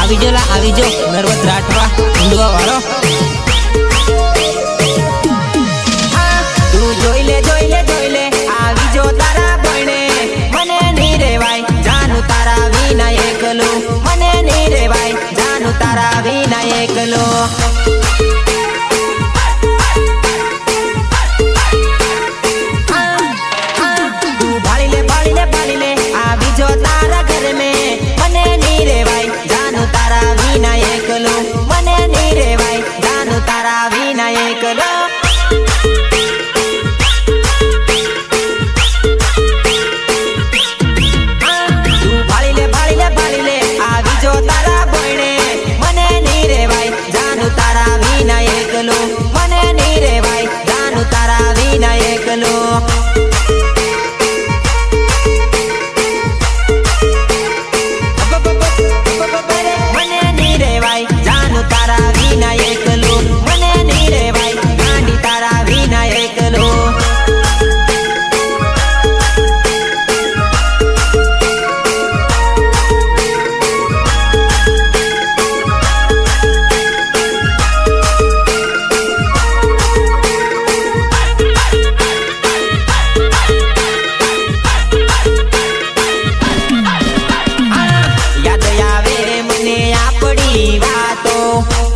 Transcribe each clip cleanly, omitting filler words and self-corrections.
આવી જો નર્વદ રાઠવા ઊંડવા વાળો તું જોઈ લે આવી જો તારા બણે મને નહીં રેવાય જાનું તારા વિના એકલો મને નહીં રેવાય જાનું તારા વિના એકલો તું ભાળી લે આવી જો તારા ઘર में મને નહીં રેવાય જાનું તારા વિના એકલો મને નહીં રેવાય જાનું તારા વિના એકલો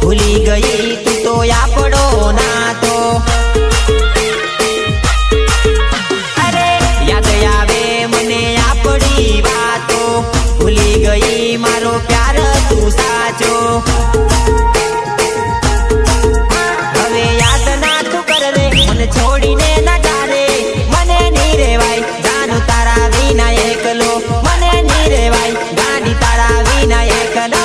ભૂલી ગઈ તું તો આપડો નાતો અરે યાદ આવે મને આપડી વાતો ભૂલી ગઈ મારો પ્યાર તું સાચો હવે યાદ ના તું કર રે મને છોડીને ના જા રે મને નહીં રેવાય જાનું તારા વિના એકલો મને નહીં રેવાય ગાડી તારા વિના એકલો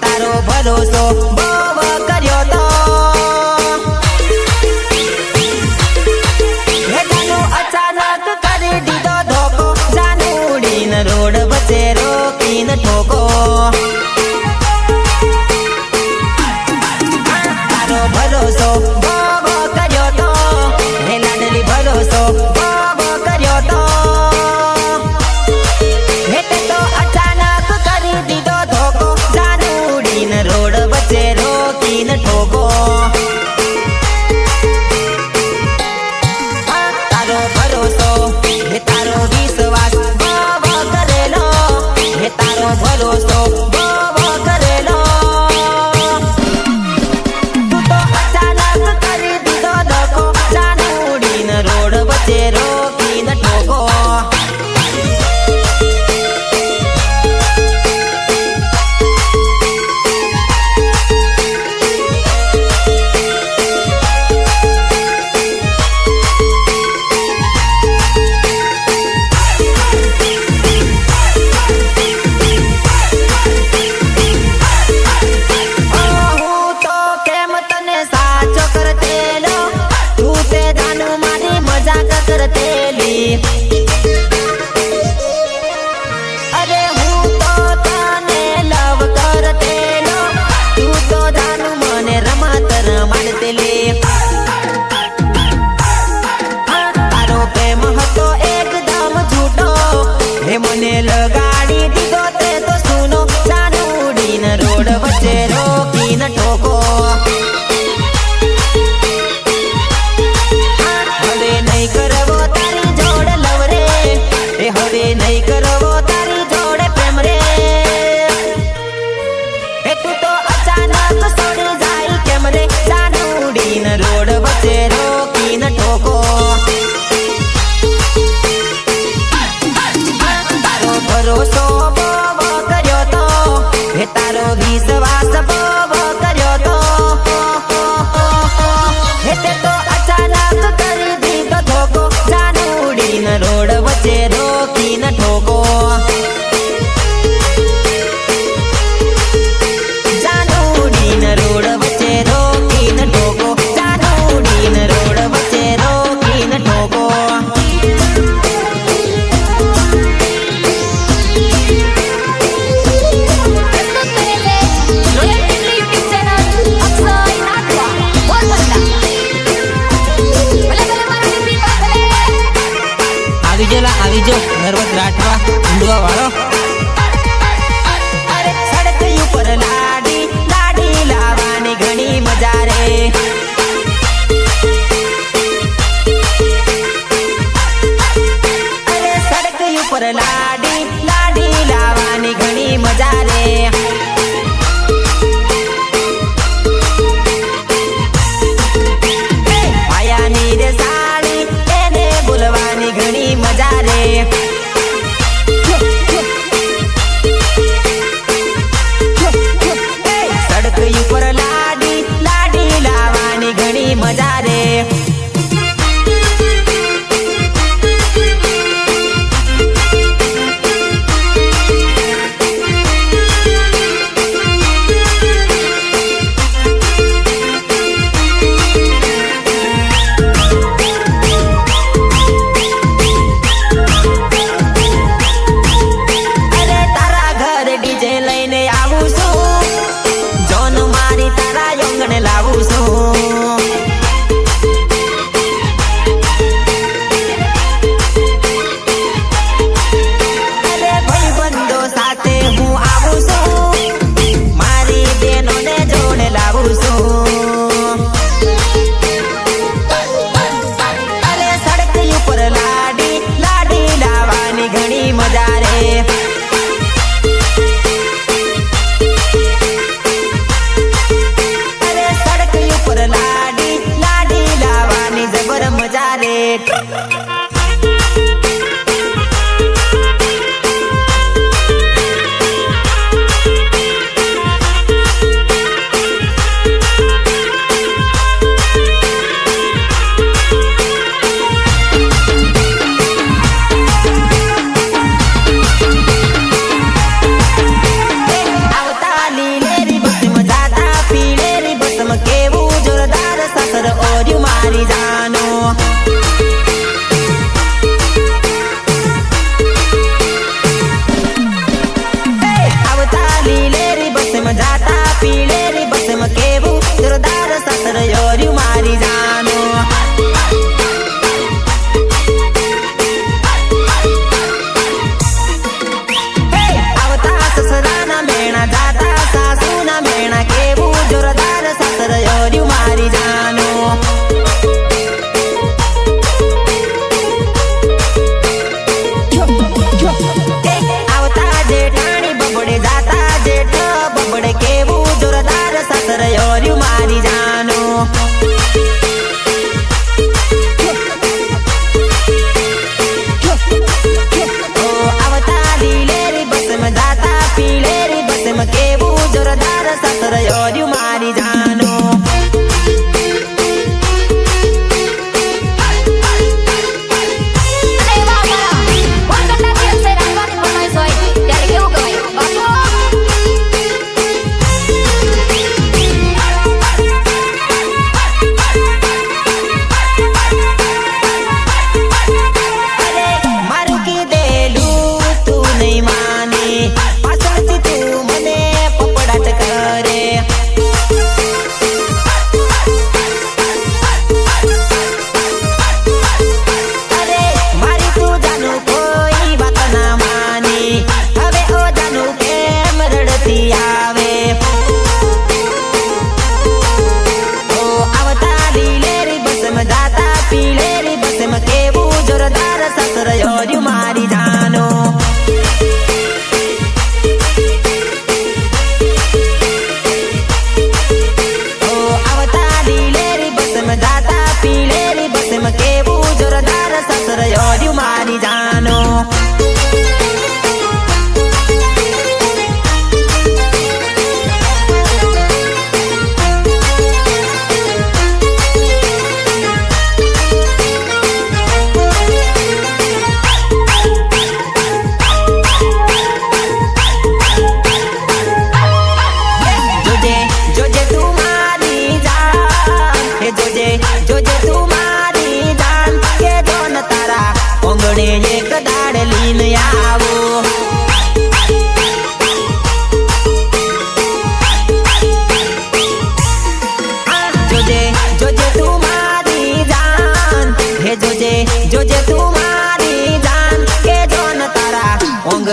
તારો ભરોસો બહુ કર્યો તો હે જાનું અચાનક કરી દીધો ધોકો જાનું ઉડીને રોડ વચ્ચે રોકીને ઠોકો તારો ભરોસો બહુ કર્યો તો હે લાડલી ભરોસો બહુ કર્યો તો હે તે તો અચાનક કરી દીધો ધોકો જાનું ઉડીને રોડ વચ્ચે રોકીને ઠોકો તારો ભરોસો હે તારો વિશ્વાસ બહુ કરેલો હે તારો ભરોસો બહુ કરેલો તું તો અચાનક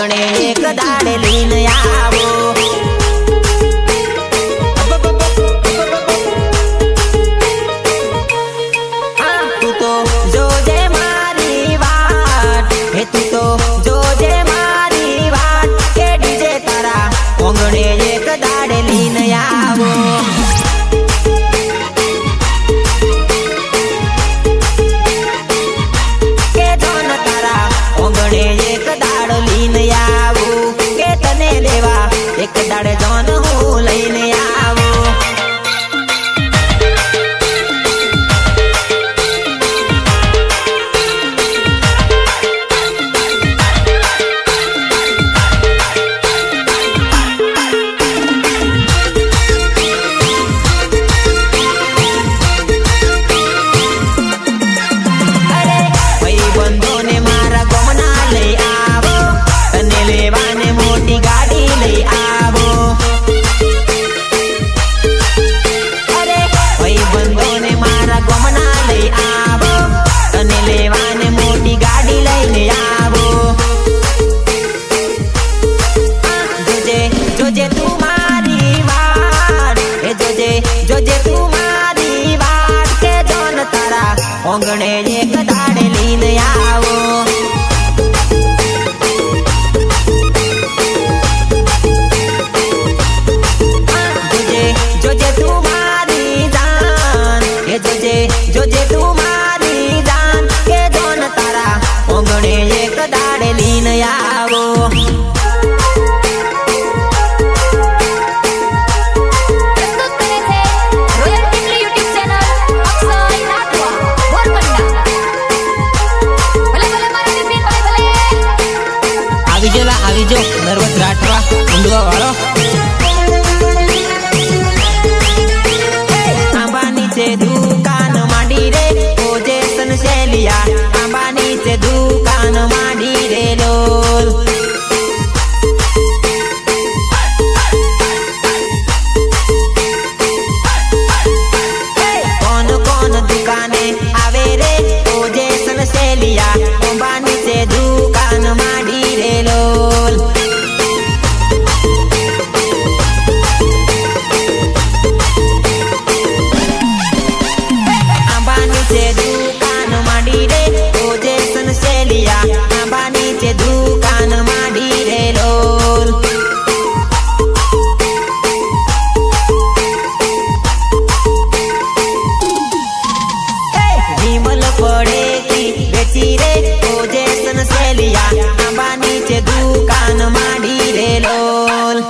ઓગણે એક દાડે લઈને આવો તું તો જોજે મારી વાત હે તું તો જોજે મારી વાત કે ડીજે તારા ઓગણે એક દાડે લઈને આવો કે જોન તારા ઓગણે એક દાડો લઈને આવું કે તને લેવા એક દાડે જોન હું લઈને આવું ઓગણે એક દાડે લઈને આવો જોજે તું મારી જાન એ જોજે તું મારી જાન કે જોન તારા ઓગણે એક દાડે લઈને આવો આવી જો નર્વસ રાઠવા ઊંડવા વાળો આંબા નીચે દુકાન માંડી રે ઓજેસન શેલિયા આંબા નીચે દુકાન માંડી રે લોલ કોણ કોણ દુકાને આવે રે ઓજેસન શેલિયા આંબા નીચે દુકાન માંડી રે લોલ દુકાન માંડી રે લોલ વિમલ પડે કી બેચી રે ઓજેસન શેલિયા આંબા નીચે દુકાન માંડી રે લોલ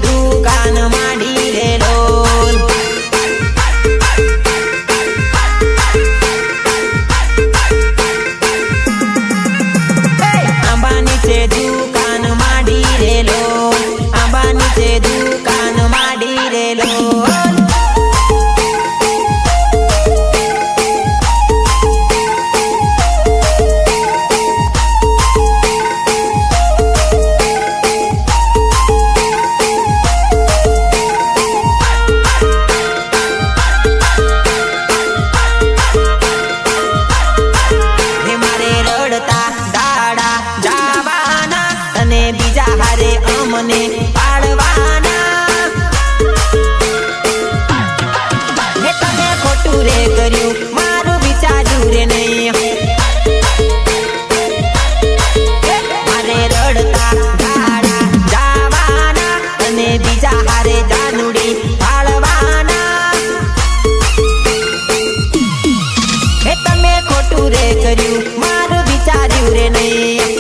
દુકાન માંડી રે લોલ આંબા નીચે દુકાન માંડી રે લોલ આંબા નીચે દુકાન માંડી રે લોલ મને પાડવાના હે તમે ખોટું રે કર્યું મારું વિચાર્યું રે નહીં મારે રડતા ગાડા જવાના અને બીજા હારે જાનુડી પાડવાના હે તમે ખોટું રે કર્યું મારું વિચાર્યું રે નહીં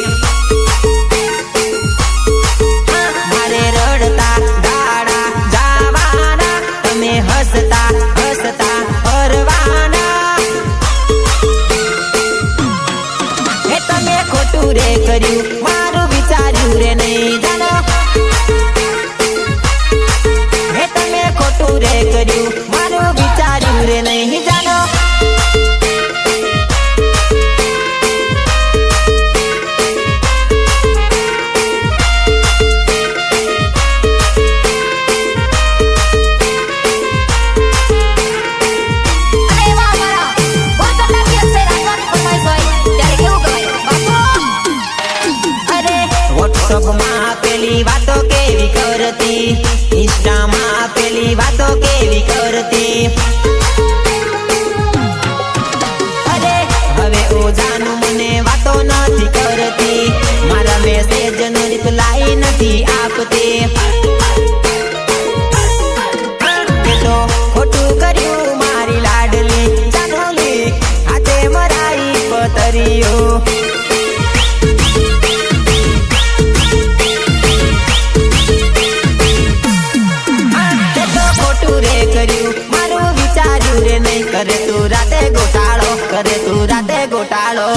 મારે રડતા દાડા જાવાના તમે હસતા હસતા હરવાના હે તમે ખોટું રે કર્યું મારું વિચાર્યું રે નહીં જાનો હે તમે ખોટું રે કર્યું મારું વિચાર્યું રે નહીં જાનો વોટ્સઅપમાં પેલી વાતો કેવી કરતી ઇન્સ્ટામાં પેલી વાતો કેવી કરતી અરે હવે ઓજાનું મને વાતો નથી કરતી મારા મેસેજનો રિપ્લાય નથી આપતી તે તો ખોટું કર્યું મારી લાડલી જાનોલી હાથે મરાઈ પતરીઓ કરે તું રાતે ગોટાળો કરે તું રાતે ગોટાળો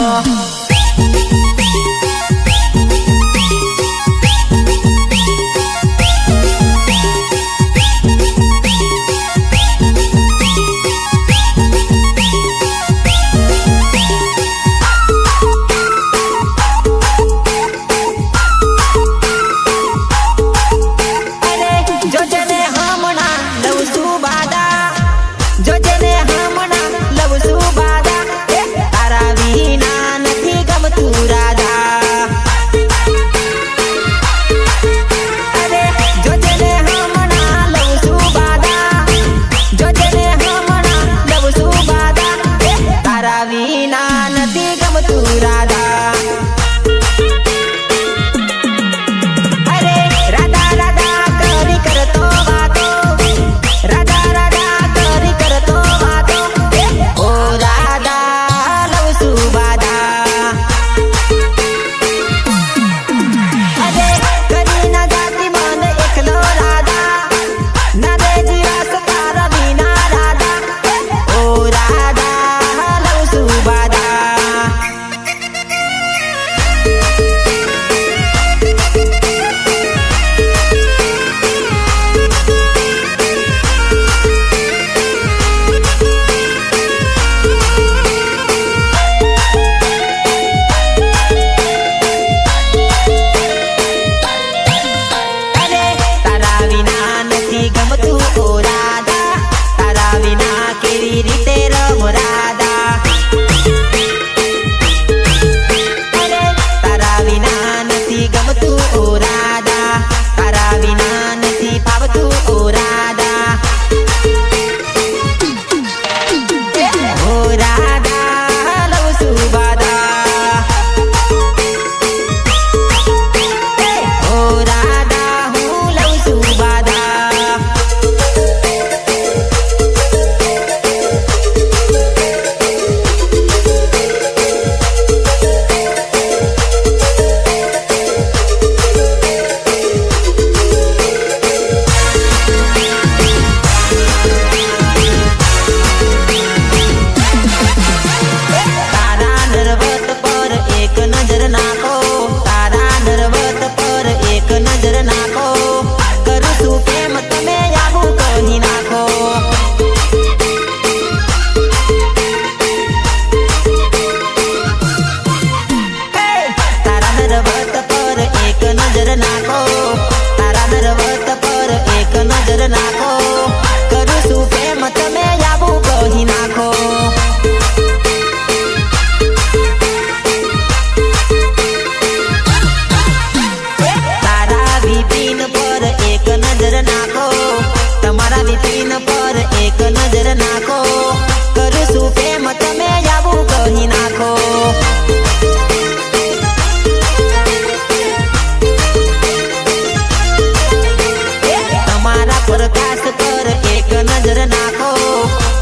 નજર નાખો,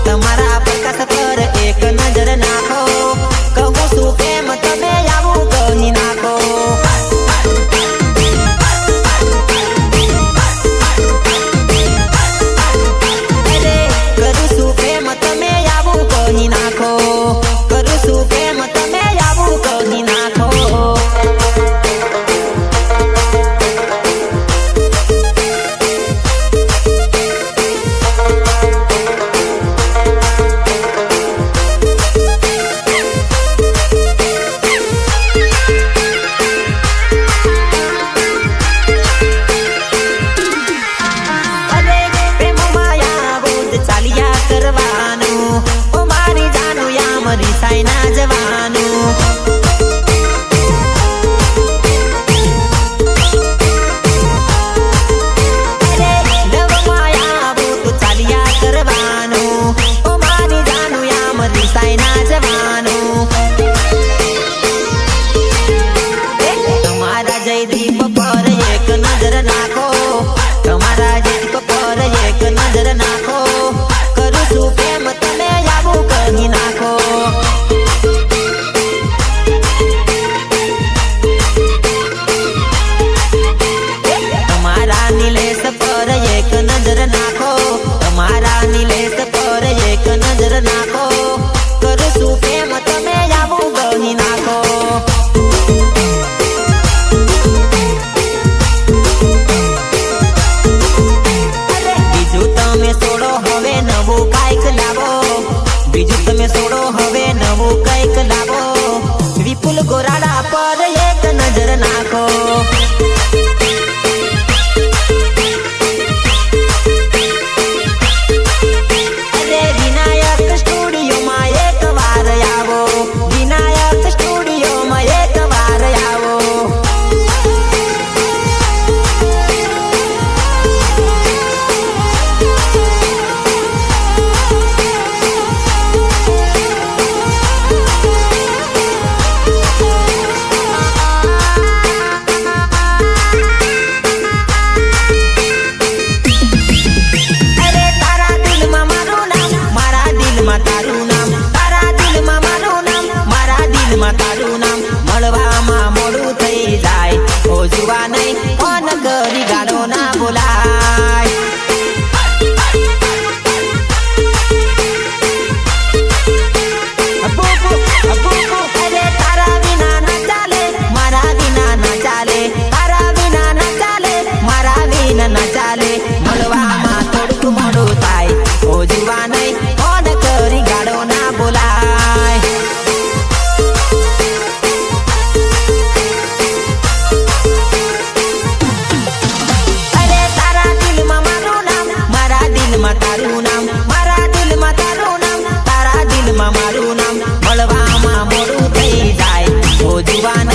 તમારા પ્રકાશ પર એક નજર નાખો. રિસાઈ ના જવાનું. જયદીપ પર એક નજર નાખો, તમારા જયદીપ પર એક નજર નાખો, કરું છું પ્રેમ તમે આવું કહી નાખો. તમારા નિલેશ પર એક નજર નાખો, તમારા નિલેશ પર એક નજર નાખો, કરું છું પ્રેમ તમે આવું કહી નાખો. બીજું તમે છોડો હવે નવું કઈક લાવો, વિપુલ ગોરાડા પર એક નજર નાખો. અરે વિનાયક સ્ટુડિયોમાં એક વાર આવો, વિનાયક સ્ટુડિયોમાં એક વાર આવો. મળવામાં મોડું થઈ જાય, ઓ જુવા નહીં ફોન કરી ગાડો ના બોલાય. અરે તારા વિના ના ચાલે, મારા વિના ના ચાલે, તારા વિના ના ચાલે, મારા વિના ના ચાલે. મળવામાં થોડુંક મોડું થાય, ઓ જુવા નહીં ફોન કરી ગાડો ના બોલાય. તારું નામ, મારા દિલમાં તારું નામ, તારા દિલમાં મારું નામ. મળવામાં મોડું થઈ જાય, ઓ જુવાન